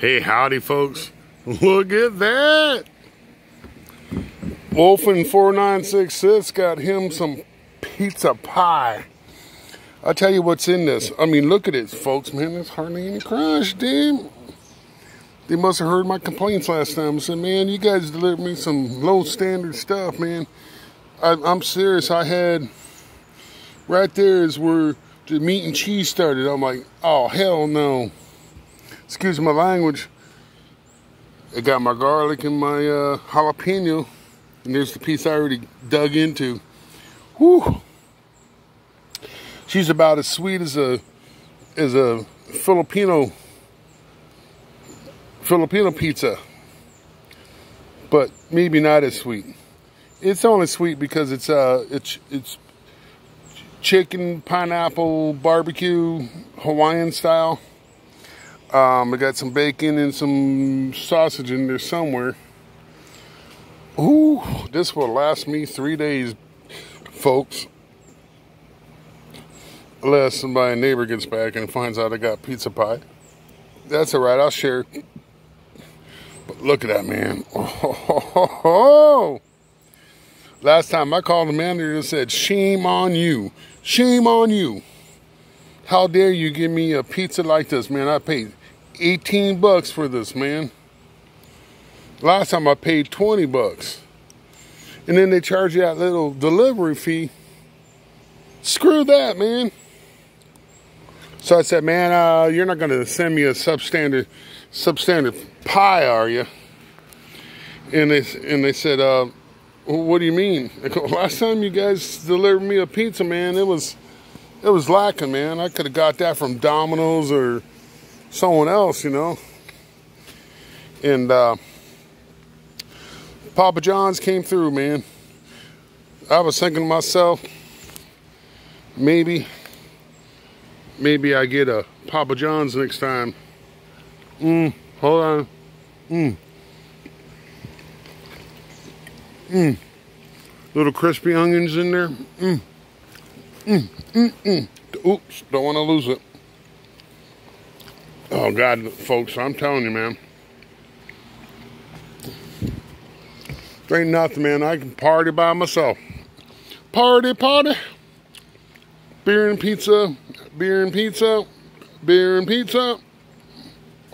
Hey, howdy, folks. Look at that. Wolfen 4966 got him some pizza pie. I'll tell you what's in this. I mean, look at it, folks, man. There's hardly any crunch, dude. They must have heard my complaints last time. I said, man, you guys delivered me some low standard stuff, man. I'm serious. I had, right there is where the meat and cheese started. I'm like, oh, hell no. Excuse my language. I got my garlic and my jalapeno. And there's the piece I already dug into. Whew. She's about as sweet as a Filipino pizza. But maybe not as sweet. It's only sweet because it's chicken, pineapple, barbecue, Hawaiian style. I got some bacon and some sausage in there somewhere. Ooh, this will last me 3 days, folks. Unless my neighbor gets back and finds out I got pizza pie. That's alright, I'll share. But look at that, man. Oh. Last time I called the manager and said, shame on you. Shame on you. How dare you give me a pizza like this, man? I paid $18 for this, man. Last time I paid $20. And then they charge you that little delivery fee. Screw that, man. So I said, man, you're not going to send me a substandard pie, are you? And they said, what do you mean? I go, last time you guys delivered me a pizza, man, it was lacking, man. I could have got that from Domino's or someone else, you know. And Papa John's came through, man. I was thinking to myself, maybe I get a Papa John's next time. Hold on. Little crispy onions in there. Oops, don't want to lose it. Oh, God, folks, I'm telling you, man. There ain't nothing, man. I can party by myself. Party. Beer and pizza.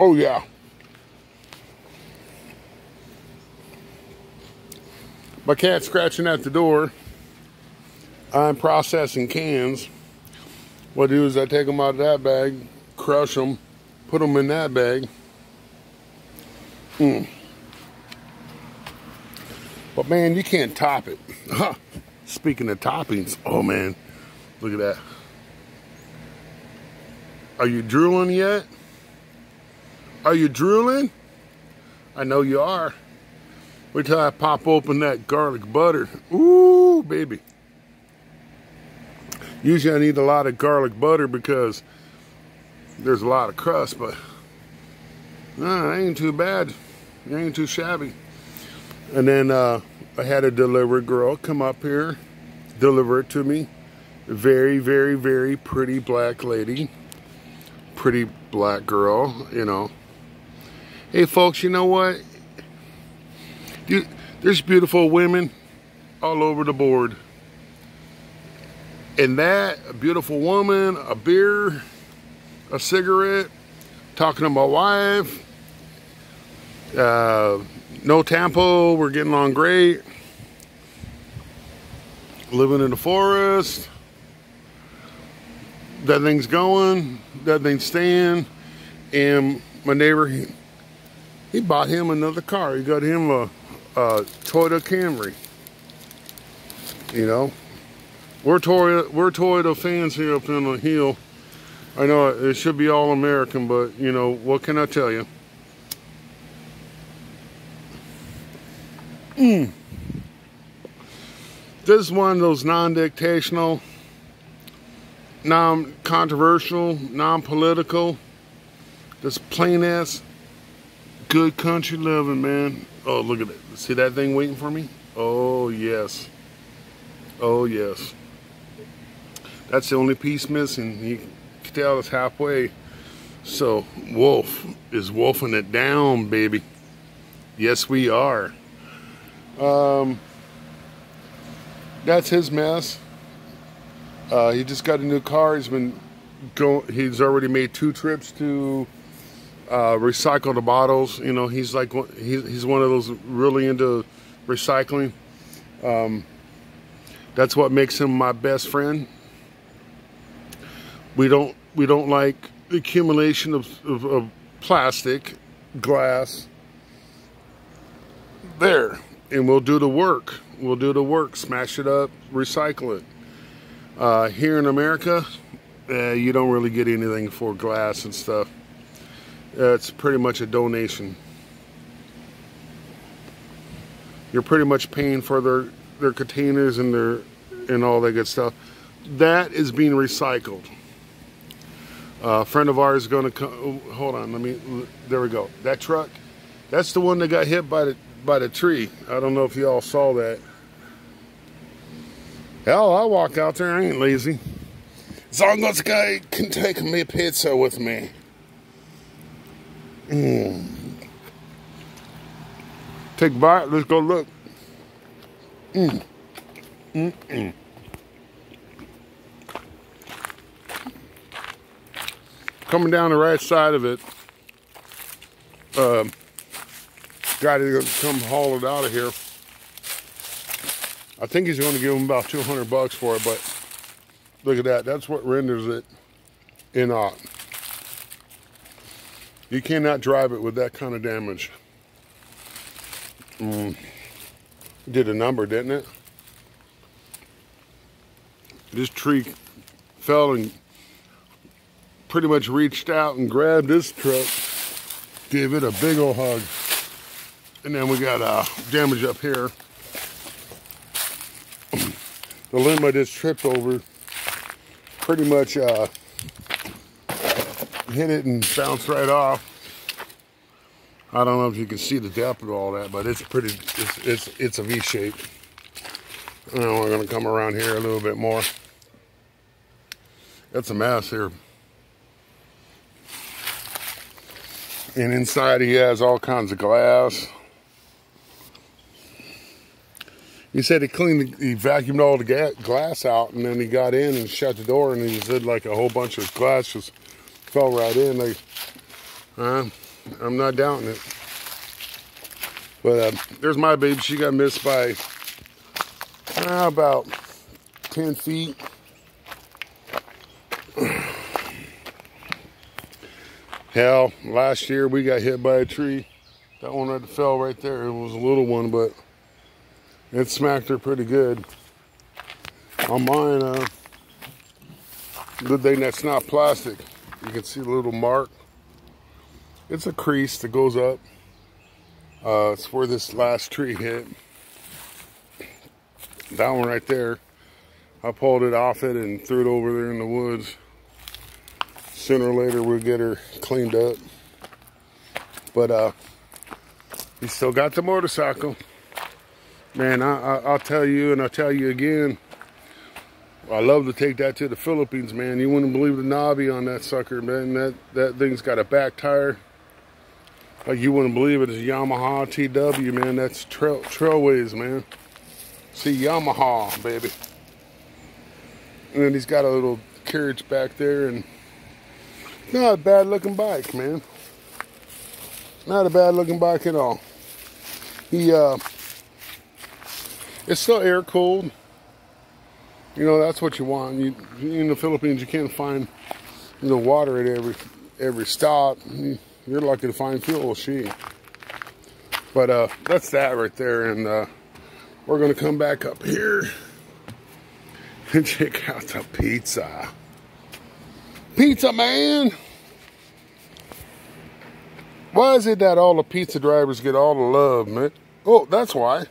Oh, yeah. My cat's scratching at the door. I'm processing cans. What I do is I take them out of that bag, crush them, put them in that bag. But man, you can't top it. Speaking of toppings, oh man, look at that. Are you drooling yet? Are you drooling? I know you are. Wait till I pop open that garlic butter. Ooh, baby. Usually I need a lot of garlic butter because there's a lot of crust, but it ain't too bad. It ain't too shabby. And then I had a delivery girl come up here, deliver it to me. Very, very, very pretty black lady. Pretty black girl, you know. Hey, folks, you know what? There's beautiful women all over the board. And that, a beautiful woman, a beer, a cigarette, talking to my wife, no tampo, we're getting along great. Living in the forest. That thing's going, that thing's staying. And my neighbor, he bought him another car. He got him a Toyota Camry. You know, we're Toyota fans here up on the hill. I know it should be all American, but you know, what can I tell you? This is one of those non-dictational, non-controversial, non-political, just plain ass good country living, man. Oh, look at it. See that thing waiting for me? Oh, yes. Oh, yes. That's the only piece missing. You can tell it's halfway. So Wolf is wolfing it down, baby. Yes, we are. That's his mess. He just got a new car. He's already made 2 trips to recycle the bottles. You know, he's like he's one of those really into recycling. That's what makes him my best friend. We don't like the accumulation of plastic, glass. There, and we'll do the work. We'll do the work. Smash it up, recycle it. Here in America, you don't really get anything for glass and stuff. It's pretty much a donation. You're pretty much paying for their containers and all that good stuff. That is being recycled. A friend of ours is going to come. Hold on, there we go. That truck, that's the one that got hit by the tree. I don't know if you all saw that. Hell, I'll walk out there. I ain't lazy. As long as this guy can take me pizza with me. Take a bite. Let's go look. Coming down the right side of it. Guy to come haul it out of here. I think he's going to give him about $200 for it, but look at that. That's what renders it inaught. You cannot drive it with that kind of damage. Did a number, didn't it? This tree fell and pretty much reached out and grabbed this truck, gave it a big old hug. And then we got damage up here. The limo just tripped over, pretty much hit it and bounced right off. I don't know if you can see the depth of all that, but it's a V shape. And we're gonna come around here a little bit more. That's a mess here. And inside he has all kinds of glass. He said he vacuumed all the glass out, and then he got in and shut the door, and he said like a whole bunch of glass just fell right in. I'm not doubting it. But there's my baby. She got missed by about 10 feet. Hell, last year we got hit by a tree. That one that fell right there, it was a little one, but it smacked her pretty good. On mine, good thing that's not plastic. You can see the little mark. It's a crease that goes up. It's where this last tree hit. That one right there. I pulled it off it and threw it over there in the woods. Sooner or later we'll get her cleaned up. But he still got the motorcycle. Man, I'll tell you and I'll tell you again. I love to take that to the Philippines, man. You wouldn't believe the knobby on that sucker, man. That thing's got a back tire. Like you wouldn't believe it. It's a Yamaha TW, man. That's Trailways, man. See, Yamaha, baby. And then he's got a little carriage back there, and not a bad looking bike, man. Not a bad looking bike at all. It's still air cooled. You know, that's what you want. In the Philippines, you can't find, water at every stop. You're lucky to find fuel. But that's that right there, and we're gonna come back up here and check out the pizza. Pizza man! Why is it that all the pizza drivers get all the love, man? Oh, that's why.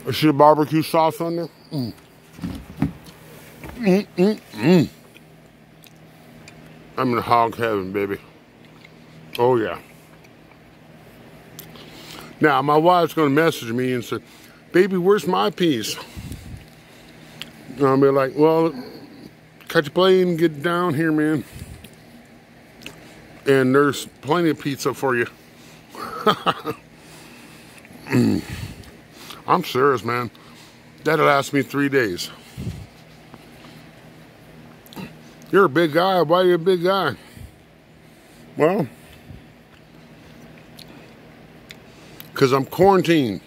Is she barbecue sauce on there? I'm in hog heaven, baby. Oh, yeah. Now, my wife's going to message me and say, baby, where's my piece? And I'll be like, well, catch a plane, get down here, man. And there's plenty of pizza for you. I'm serious, man. That'll last me 3 days. You're a big guy. Why are you a big guy? Well, because I'm quarantined.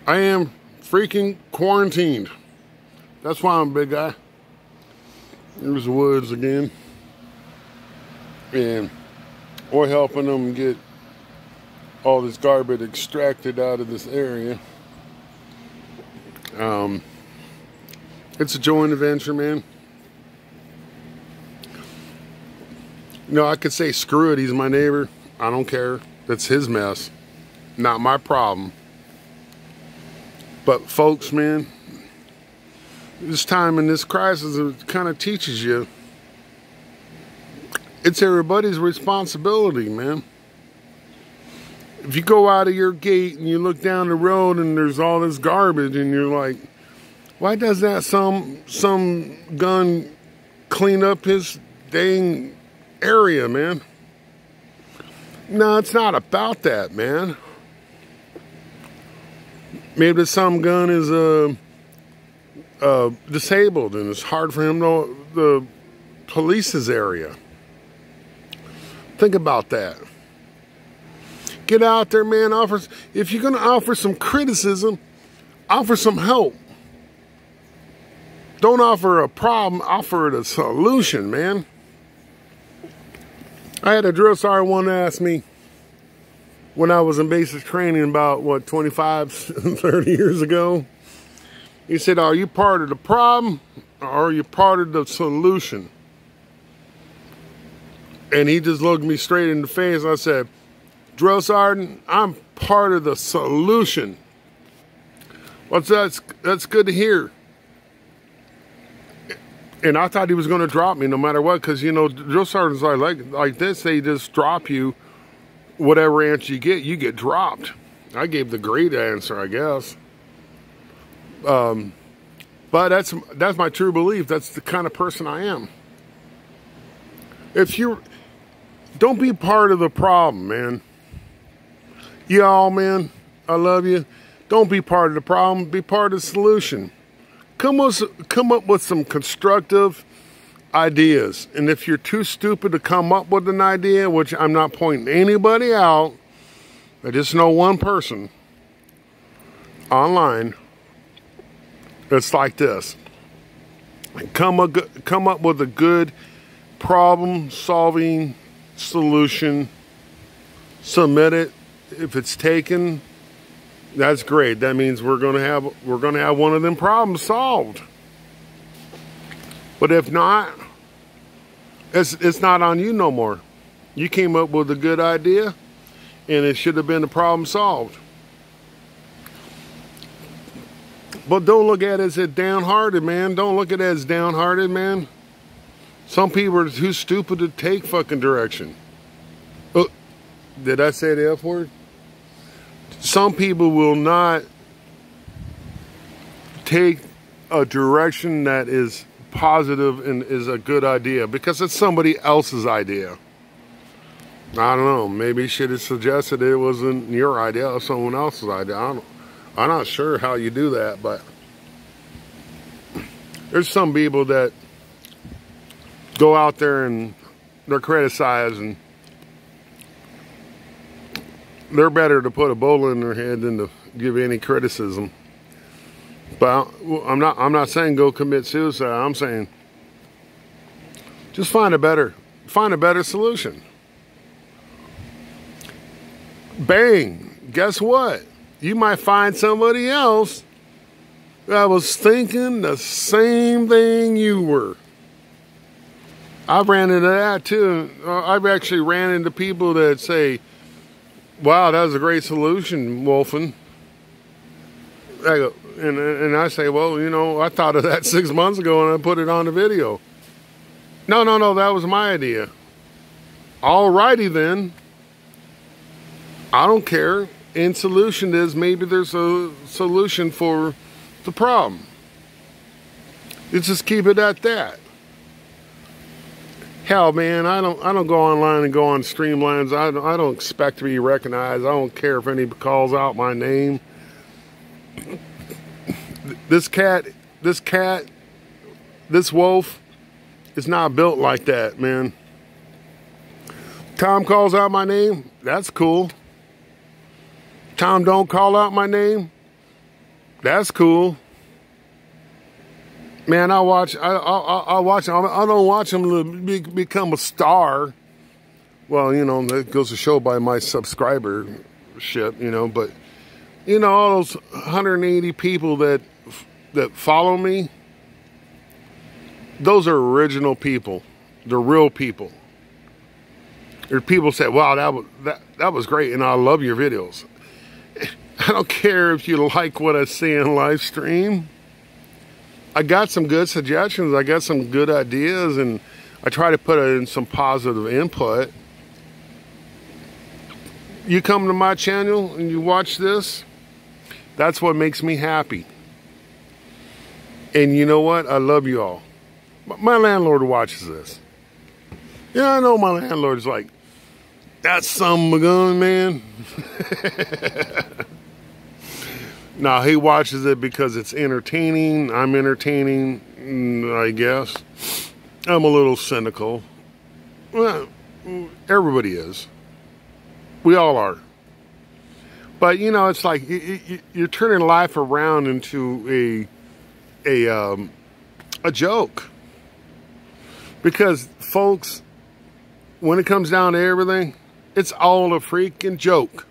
I am freaking quarantined. That's why I'm a big guy. Here's the woods again. And we're helping them get all this garbage extracted out of this area. It's a joint adventure, man. You know, I could say, screw it, he's my neighbor. I don't care. That's his mess. Not my problem. But folks, man, this time in this crisis, it kind of teaches you it's everybody's responsibility, man. If you go out of your gate and you look down the road and there's all this garbage and you're like, why does that some gun clean up his dang area, man? No, it's not about that, man. Maybe some gun is disabled and it's hard for him to police his area. Think about that. Get out there, man. If you're going to offer some criticism, offer some help. Don't offer a problem, offer a solution, man. I had a drill sergeant one ask me when I was in basic training about, 25, 30 years ago. He said, are you part of the problem or are you part of the solution? And he just looked me straight in the face. I said, drill sergeant, I'm part of the solution. Well, that's good to hear. And I thought he was going to drop me no matter what, because, you know, drill sergeants are like this. They just drop you. Whatever answer you get dropped. I gave the great answer, I guess. But that's my true belief. That's the kind of person I am. Don't be part of the problem, man. Y'all, man, I love you. Don't be part of the problem. Be part of the solution. Come up with some constructive ideas. And if you're too stupid to come up with an idea, which I'm not pointing anybody out, I just know one person online that's like this. Come up with a good problem-solving solution. Submit it. If it's taken, that's great. That means we're gonna have one of them problems solved. But if not, it's not on you no more. You came up with a good idea, and it should have been a problem solved. But don't look at it as downhearted, man. Don't look at it as downhearted, man. Some people are too stupid to take fucking direction. Did I say the F word? Some people will not take a direction that is positive and is a good idea because it's somebody else's idea. I don't know. Maybe you should have suggested it wasn't your idea or someone else's idea. I'm not sure how you do that, but there's some people that go out there and they're criticized, and they're better to put a bullet in their head than to give any criticism. But I'm not saying go commit suicide. I'm saying just find a better solution. Bang! Guess what? You might find somebody else that was thinking the same thing you were. I've ran into that too. I've actually ran into people that say, wow, that was a great solution, Wolfen. I go, and I say, well, you know, I thought of that 6 months ago and I put it on the video. No, that was my idea. Alrighty then. I don't care. And solution is maybe there's a solution for the problem. Let's just keep it at that. Hell, man, I don't go online and go on Streamlines. I don't expect to be recognized. I don't care if anybody calls out my name. This wolf is not built like that, man. Tom calls out my name, that's cool. Tom don't call out my name, that's cool. Man, I watch him. I don't watch him to become a star. Well, you know, that goes to show by my subscribership, you know. But, you know, all those 180 people that follow me, those are original people. They're real people. There are people say, wow, that was great, and I love your videos. I don't care if you like what I say in live stream. I got some good suggestions. I got some good ideas, and I try to put in some positive input. You come to my channel and you watch this, that's what makes me happy. And you know what? I love you all. My landlord watches this. Yeah, I know my landlord's like, that's some gun, man. No, he watches it because it's entertaining. I'm entertaining, I guess. I'm a little cynical. Well, everybody is. We all are. But, you know, it's like you're turning life around into a joke. Because, folks, when it comes down to everything, it's all a freaking joke.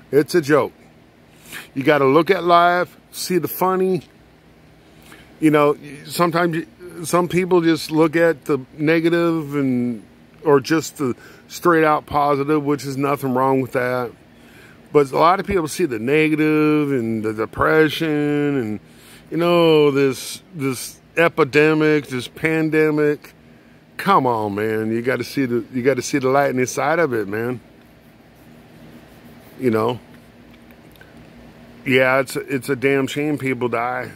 It's a joke. You got to look at life, see the funny. You know, sometimes some people just look at the negative or just the straight out positive, which is nothing wrong with that. But a lot of people see the negative and the depression and, you know, this epidemic, this pandemic. Come on, man. You got to see the light in the side of it, man. You know. Yeah, it's a damn shame people die.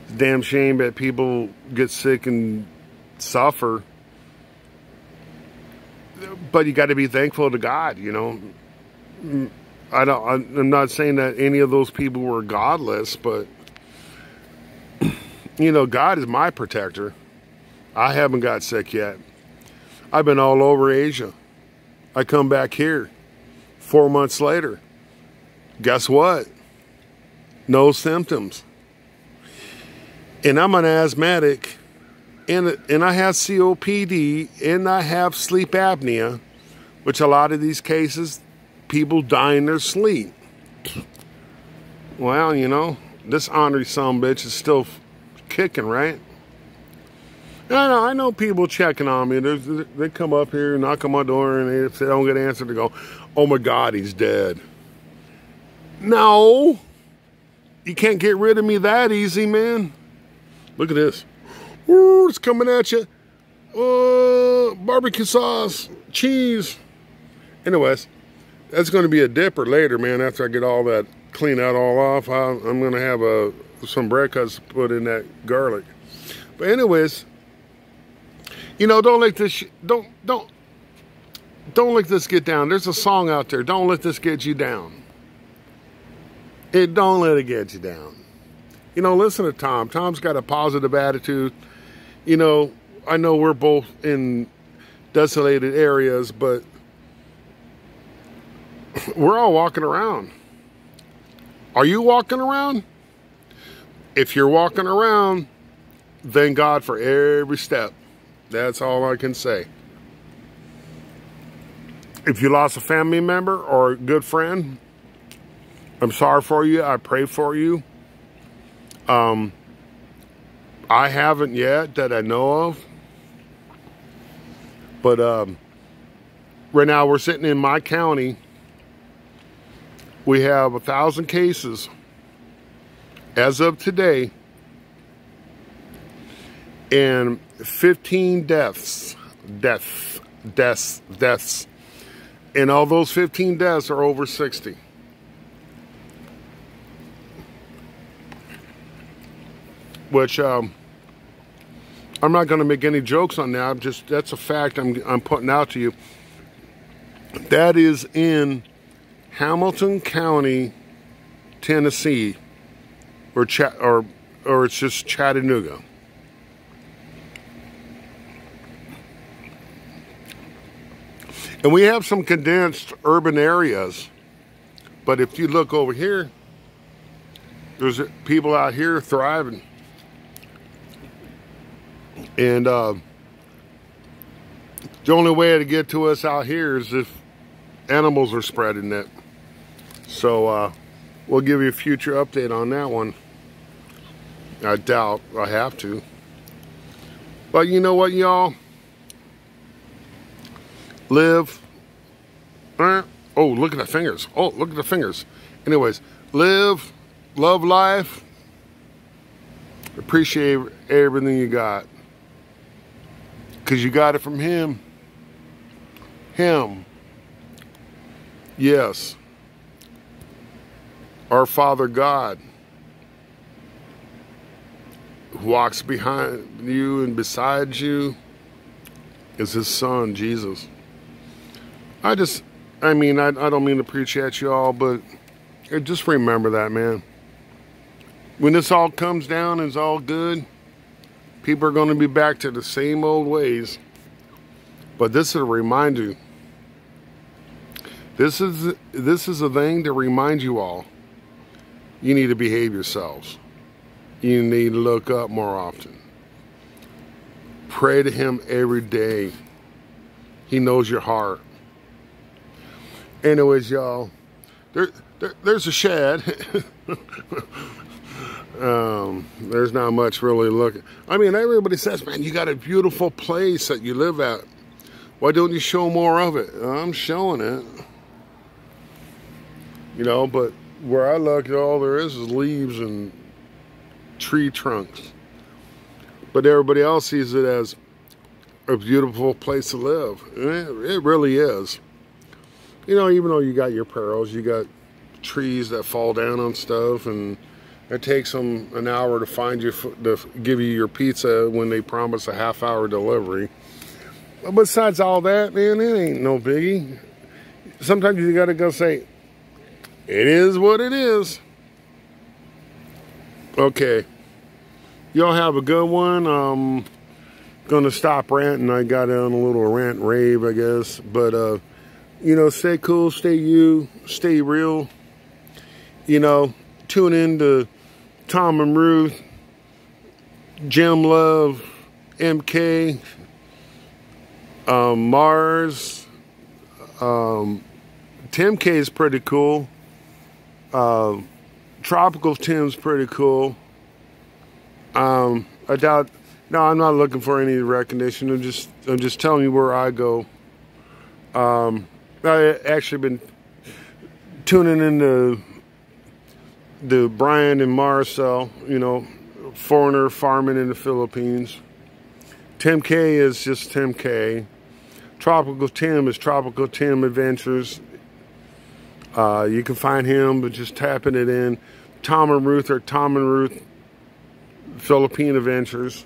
It's a damn shame that people get sick and suffer. But you got to be thankful to God, you know. I'm not saying that any of those people were godless, but you know, God is my protector. I haven't got sick yet. I've been all over Asia. I come back here 4 months later. Guess what? No symptoms. And I'm an asthmatic, and I have COPD, and I have sleep apnea, which a lot of these cases, people die in their sleep. Well, you know, this ornery sumbitch is still kicking, right? I know people checking on me. They come up here, knock on my door, and if they don't get answered, they go, oh my God, he's dead. No, you can't get rid of me that easy, man. Look at this. Ooh, it's coming at you. Barbecue sauce, cheese. Anyways, that's going to be a dipper later, man. After I get all that, clean that all off, I'm going to have some bread cuts to put in that garlic. But anyways, you know, don't let this get down. There's a song out there. Don't let this get you down. Don't let it get you down. You know, listen to Tom. Tom's got a positive attitude. You know, I know we're both in desolated areas, but we're all walking around. Are you walking around? If you're walking around, thank God for every step. That's all I can say. If you lost a family member or a good friend, I'm sorry for you. I pray for you. I haven't yet that I know of. But right now we're sitting in my county. We have 1,000 cases as of today and 15 deaths. And all those 15 deaths are over 60. which I'm not going to make any jokes on that. That's a fact I'm putting out to you. That is in Hamilton County, Tennessee, or it's just Chattanooga. And we have some condensed urban areas, but if you look over here, there's people out here thriving. And the only way to get to us out here is if animals are spreading it. So we'll give you a future update on that one. I doubt I have to. But you know what, y'all? Live. Oh, look at the fingers. Oh, look at the fingers. Anyways, live, love life, appreciate everything you got. Because you got it from Him. Him. Yes. Our Father God, who walks behind you and beside you, is His Son, Jesus. I don't mean to preach at you all, but just remember that, man. When this all comes down and it's all good, people are going to be back to the same old ways. But this is a reminder. This is a thing to remind you all. You need to behave yourselves. You need to look up more often. Pray to Him every day. He knows your heart. Anyways, y'all, there's a shed. There's not much really looking. I mean, everybody says, man, you got a beautiful place that you live at. Why don't you show more of it? I'm showing it. You know, but where I look, all there is leaves and tree trunks. But everybody else sees it as a beautiful place to live. It really is. You know, even though you got your perils, you got trees that fall down on stuff, and it takes them an hour to find you, to give you your pizza when they promise a half-hour delivery. But besides all that, man, it ain't no biggie. Sometimes you gotta go say, it is what it is. Okay. Y'all have a good one. Gonna stop ranting. I got on a little rant rave, I guess. But, you know, stay cool, stay you, stay real. You know, tune in to Tom and Ruth, Jim Love, MK, Mars. Tim K is pretty cool. Tropical Tim's pretty cool. I doubt. No, I'm not looking for any recognition. I'm just telling you where I go. I actually been tuning into the Brian and Marcel, you know, foreigner farming in the Philippines. Tim K is just Tim K. Tropical Tim is Tropical Tim Adventures. You can find him, but just tapping it in. Tom and Ruth are Tom and Ruth Philippine Adventures.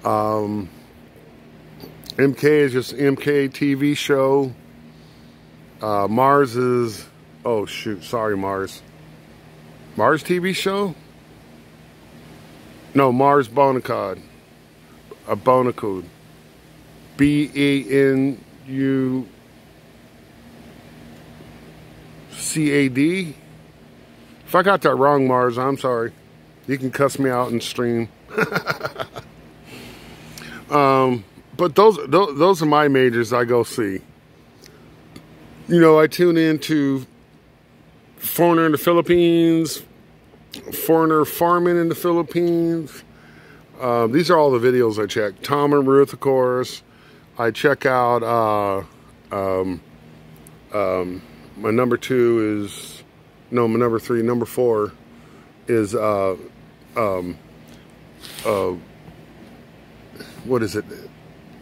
MK is just MK TV show. Mars is, oh shoot, sorry Mars. Mars TV show? No, Mars Bonacod. A Bonacode. BANUCAD. If I got that wrong, Mars, I'm sorry. You can cuss me out and stream. But those are my majors I go see. You know, I tune into Foreigner in the Philippines, Foreigner Farming in the Philippines. These are all the videos I check. Tom and Ruth, of course. I check out, my number 2 is, no, my number 3, number 4 is, what is it?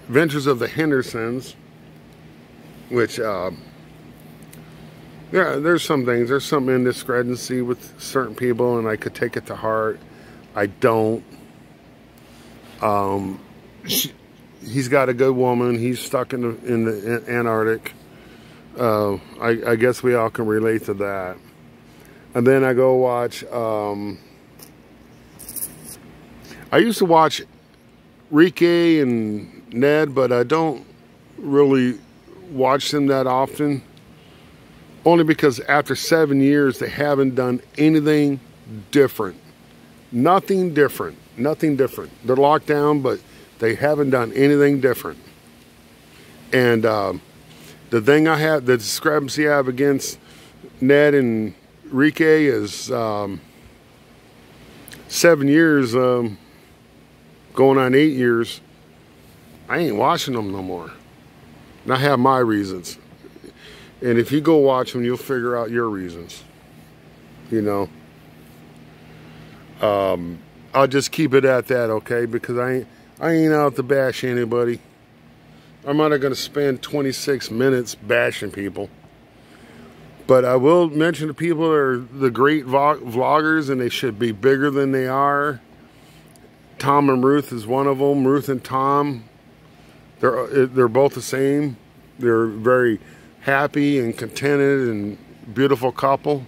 Adventures of the Hendersons, which, yeah, there's some things, there's some indiscrepancy with certain people, and I could take it to heart. I don't. He's got a good woman. He's stuck in the Antarctic. I guess we all can relate to that. And then I go watch. I used to watch Rike and Ned, but I don't really watch them that often. Only because after 7 years, they haven't done anything different. Nothing different. Nothing different. They're locked down, but they haven't done anything different. And the thing I have, the discrepancy I have against Ned and Rike is 7 years, going on 8 years, I ain't watching them no more. And I have my reasons. And if you go watch them, you'll figure out your reasons. You know. I'll just keep it at that, okay? Because I ain't out to bash anybody. I'm not going to spend 26 minutes bashing people. But I will mention the people that are the great vloggers, and they should be bigger than they are. Tom and Ruth is one of them. Ruth and Tom, they're both the same. They're very happy and contented and beautiful couple.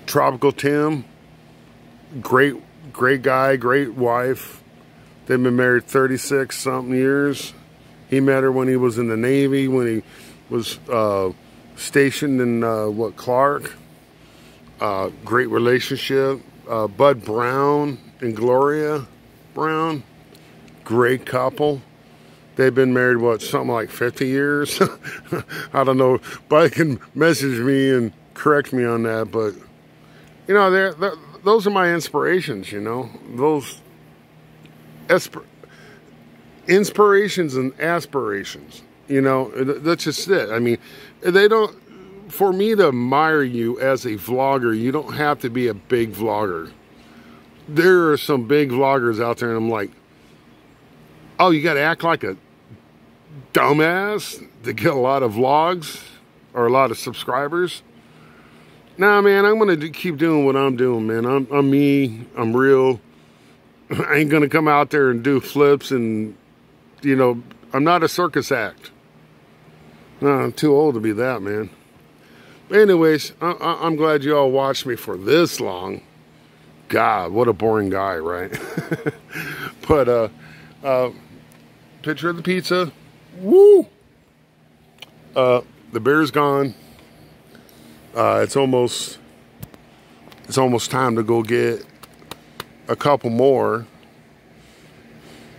Tropical Tim, great guy, great wife. They've been married 36 something years. He met her when he was in the Navy, when he was stationed in Clark. Great relationship. Bud Brown and Gloria Brown, great couple. They've been married, what, something like 50 years? I don't know, but they can message me and correct me on that. But, you know, those are my inspirations, you know. Those inspirations and aspirations, you know, that's just it. I mean, they don't, for me to admire you as a vlogger, you don't have to be a big vlogger. There are some big vloggers out there, and I'm like, oh, you got to act like a dumbass to get a lot of vlogs or a lot of subscribers. Nah, man, I'm going to keep doing what I'm doing, man. I'm me. I'm real. I ain't going to come out there and do flips and, you know, I'm not a circus act. No, I'm too old to be that, man. But anyways, I'm glad you all watched me for this long. God, what a boring guy, right? But, picture of the pizza. Woo! The beer's gone. It's almost time to go get a couple more.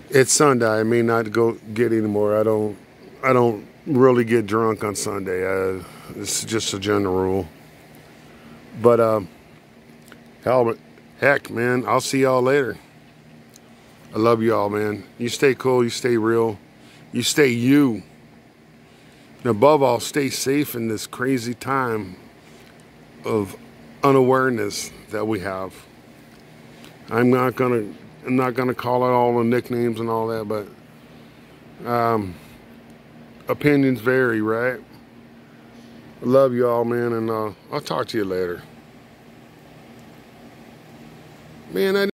It's Sunday. I may not go get any more. I don't really get drunk on Sunday. It's just a general rule. But heck, man, I'll see y'all later. I love y'all, man. You stay cool. You stay real. You stay you. And above all, stay safe in this crazy time of unawareness that we have. I'm not gonna call it all the nicknames and all that, but opinions vary, right? I love y'all, man, and I'll talk to you later. Man,